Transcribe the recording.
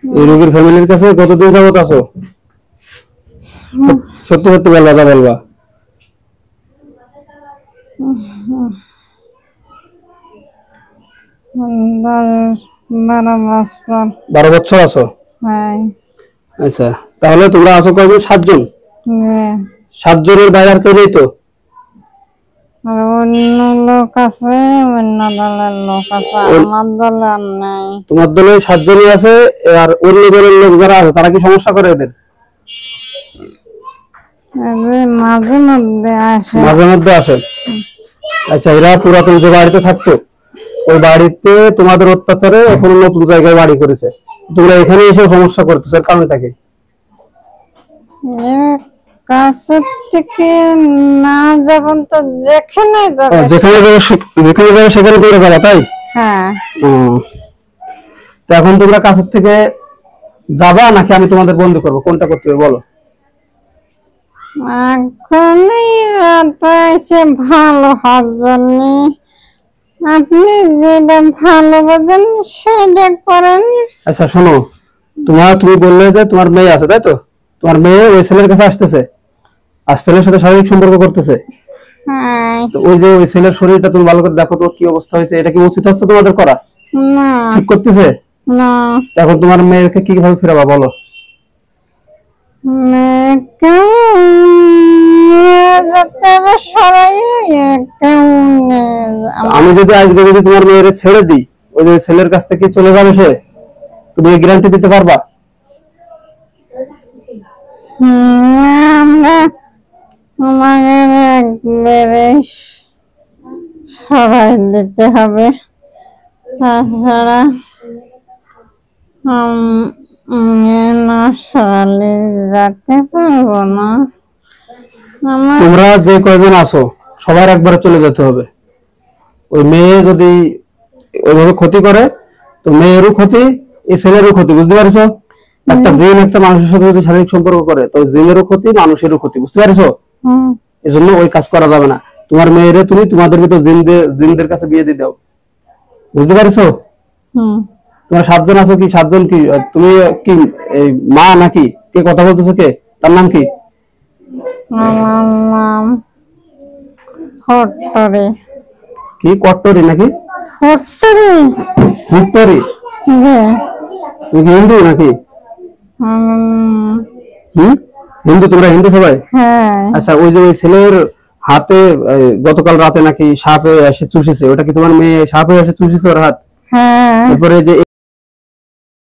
এই রোগীর ফ্যামিলির কাছে কতদিন যাবত আছো? সত্যি সত্যি বলবা, যা বলবা। 12 বছর। 12 বছর আছো? হ্যাঁ। আচ্ছা, তাহলে তোমরা আছো কয়জন? 7 জন? হ্যাঁ। 7 জনের বাইরে আর কেউ নেই তো? আর অন্য লোক আছে, অন্য দলের লোক আছে, আমার দলে আর নাই। তোমার দলে 7 জনই আছে, আর অন্য দলের লোক যারা আছে তারা কি সমস্যা করে এদের? মাঝে মধ্যে আসে। মাঝে মধ্যে আসে। আচ্ছা, এরা পুরাতন যে বাড়িতে থাকতো, ওই বাড়িতে তোমাদের অত্যাচারে এখন নতুন জায়গায় বাড়ি করেছে, তোমরা এখানে এসে সমস্যা করতেছো, এর কারণটা কি? কাছের থেকে না যাবেন তো যেখানে যাবে, যেখানে যাবে সেখানে করে যাবা, তাই? হ্যাঁ। তো এখন তোমরা কাছের থেকে যাবা নাকি আমি তোমাদের বন্ধু করবো, কোনটা করতে হবে বলো? এখনই এসে ভালো হওয়ার জন্য আপনি যেটা ভালো বোঝেন সেটা করেন। আচ্ছা শোনো, তুমি বললে যে তোমার মেয়ে আছে, তাই তো? তোমার মেয়ে ওই ছেলের কাছে আসতেছে, আর ছেলের সাথে শারীরিক সম্পর্ক করতেছে। হ্যাঁ। তো ওই যে ওই ছেলের শরীরটা তুমি ভালো করে দেখো তো, কি অবস্থা হয়েছে, এটা কি উচিত হচ্ছে তোমাদের করা? না। ঠিক করতেছে না। এখন তোমার মেয়েকে কিভাবে ফেরাবা বলো? আমি যদি আজকে যদি তোমার মেয়ের ছেড়ে দিই, ওই যে ছেলের কাছ থেকে চলে যাবে সে, তুমি গ্যারান্টি দিতে পারবা? সবাই দিতে হবে, তাছাড়া না সরালে যেতে পারবো না। তোমরা যে কয়জন আছো সবার একবারে চলে যেতে হবে। ওই মেয়ে যদি ওইভাবে ক্ষতি করে, তো মেয়েরও ক্ষতি, এই ছেলেরও ক্ষতি, বুঝতে পারছো? একটা জিন একটা মানুষের সাথে যদি শারীরিক সম্পর্ক করে, তো জিনেরও ক্ষতি, মানুষেরও ক্ষতি, বুঝতে পারছো? এজন্য ওই কাজ করা যাবে না। তোমার মেয়েরে তুমি তোমাদের ভিতর জিনদের কাছে বিয়ে দিয়ে দাও, বুঝতে পারছো? তোমার 7 জন আছো, কি 7 জন কি তুমি কি এই মা নাকি? কে কথা বলতেছে, কে? তার নাম কি? আমার নাম হট্টরি। কি কট্টরি নাকি? হট্টরি। হুট্টরি? তুমি কি হিন্দু নাকি? হিন্দু? তোমরা হিন্দু সবাই? হ্যাঁ। আচ্ছা, ওই যে ওই ছেলের হাতে গতকাল রাতে নাকি সাপ এসে চুষেছে, ওটা কি তোমার মেয়ে সাপ এসে চুষেছে ওর হাত? হ্যাঁ। এরপরে যে